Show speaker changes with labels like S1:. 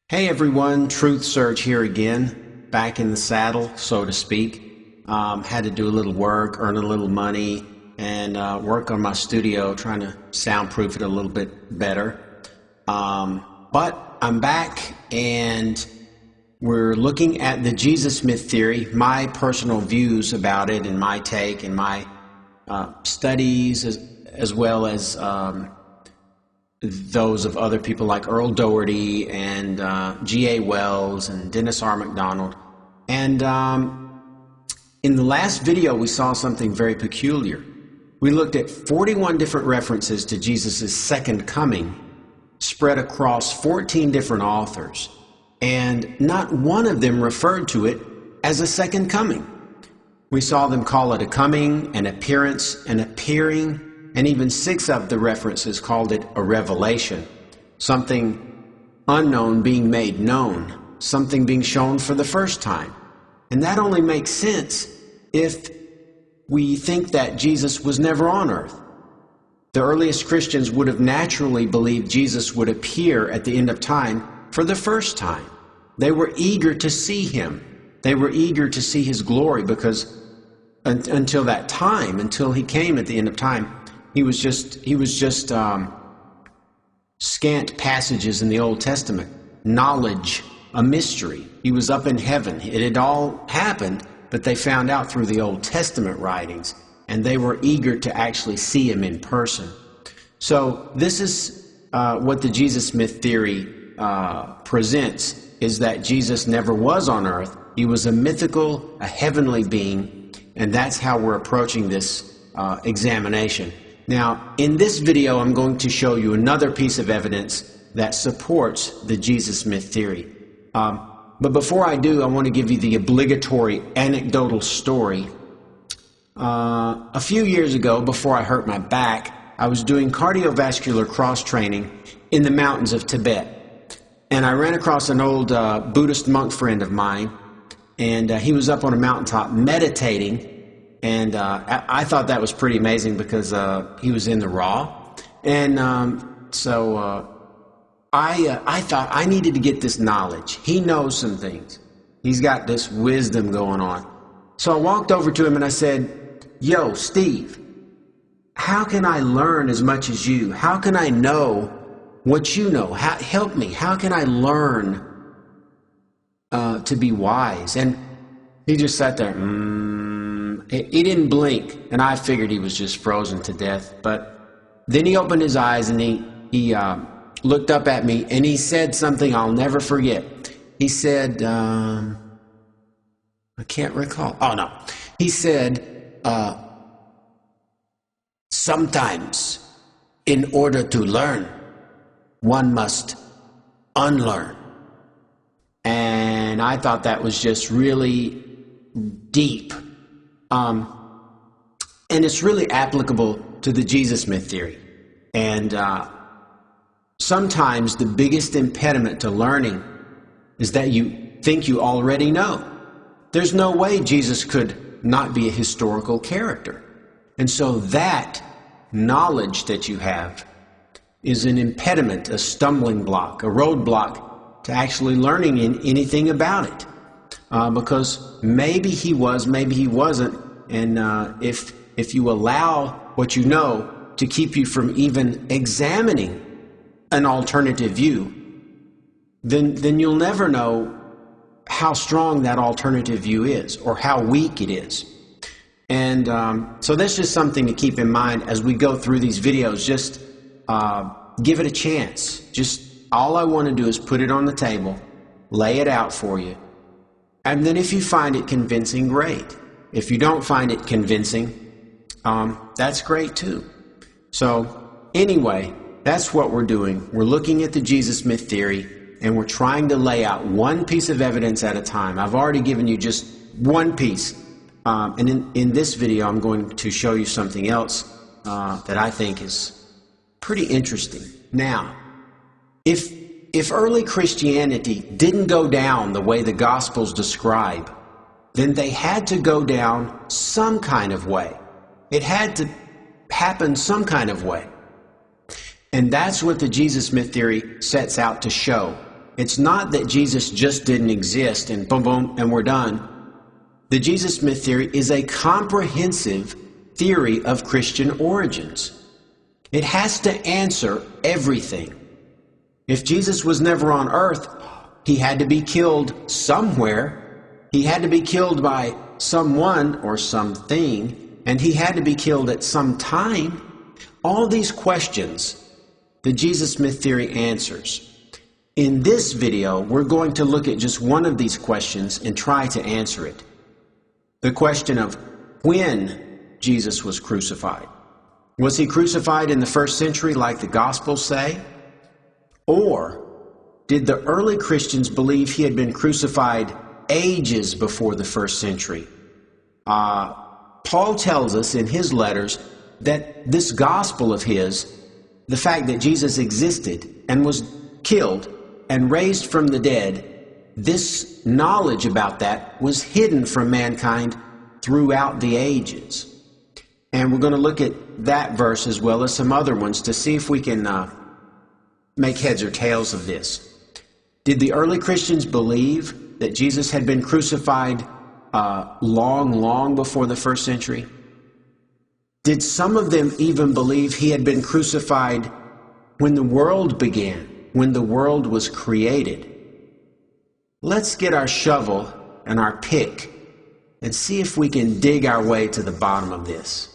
S1: Hey everyone, TruthSurge here again, back in the saddle, so to speak. Had to do a little work, earn a little money, and work on my studio, trying to soundproof it a little bit better. But I'm back, and we're looking at the Jesus myth theory, my personal views about it, and my take, and my studies, as well as those of other people like Earl Doherty and G.A. Wells and Dennis R. MacDonald. And in the last video, we saw something very peculiar. We looked at 41 different references to Jesus' second coming spread across 14 different authors, and not one of them referred to it as a second coming. We saw them call it a coming, an appearance, an appearing, and even 6 of the references called it a revelation, something unknown being made known, something being shown for the first time. And that only makes sense if we think that Jesus was never on earth. The earliest Christians would have naturally believed Jesus would appear at the end of time for the first time. They were eager to see him. They were eager to see his glory, because until that time, until he came at the end of time, he was just scant passages in the Old Testament, knowledge, a mystery. He was up in heaven. It had all happened, but they found out through the Old Testament writings, and they were eager to actually see him in person. So this is what the Jesus myth theory presents, is that Jesus never was on earth. He was a mythical, a heavenly being, and that's how we're approaching this examination. Now, in this video, I'm going to show you another piece of evidence that supports the Jesus myth theory. But before I do, I want to give you the obligatory anecdotal story. A few years ago, before I hurt my back, I was doing cardiovascular cross-training in the mountains of Tibet. And I ran across an old Buddhist monk friend of mine, and he was up on a mountaintop meditating. And I thought that was pretty amazing, because he was in the raw. And so I thought I needed to get this knowledge. He knows some things. He's got this wisdom going on. So I walked over to him and I said, "Yo, Steve, how can I learn as much as you? How can I know what you know? Help me. How can I learn to be wise?" And he just sat there. He didn't blink, and I figured he was just frozen to death. But then he opened his eyes, and he looked up at me, and he said something I'll never forget. He said, I can't recall. Oh, no. He said, "Sometimes, in order to learn, one must unlearn." And I thought that was just really deep. And it's really applicable to the Jesus myth theory. And sometimes the biggest impediment to learning is that you think you already know. There's no way Jesus could not be a historical character. And so that knowledge that you have is an impediment, a stumbling block, a roadblock to actually learning anything about it. Because maybe he was, maybe he wasn't. And if you allow what you know to keep you from even examining an alternative view, then you'll never know how strong that alternative view is, or how weak it is. And so that's just something to keep in mind as we go through these videos. Just give it a chance. Just all I want to do is put it on the table, lay it out for you. And then if you find it convincing, great. If you don't find it convincing, that's great too. So anyway, that's what we're doing. We're looking at the Jesus myth theory, and we're trying to lay out one piece of evidence at a time. I've already given you just one piece. And in this video, I'm going to show you something else that I think is pretty interesting. Now, if early Christianity didn't go down the way the Gospels describe, then they had to go down some kind of way. It had to happen some kind of way. And that's what the Jesus myth theory sets out to show. It's not that Jesus just didn't exist and boom, boom, and we're done. The Jesus myth theory is a comprehensive theory of Christian origins. It has to answer everything. If Jesus was never on earth, he had to be killed somewhere. He had to be killed by someone or something, and he had to be killed at some time. All these questions, the Jesus myth theory answers. In this video, we're going to look at just one of these questions and try to answer it. The question of when Jesus was crucified. Was he crucified in the first century like the Gospels say? Or did the early Christians believe he had been crucified ages before the first century? Paul tells us in his letters that this gospel of his, the fact that Jesus existed and was killed and raised from the dead, this knowledge about that was hidden from mankind throughout the ages. And we're going to look at that verse as well as some other ones to see if we can make heads or tails of this. Did the early Christians believe that Jesus had been crucified long before the first century? Did some of them even believe he had been crucified when the world began, when the world was created? Let's get our shovel and our pick and see if we can dig our way to the bottom of this.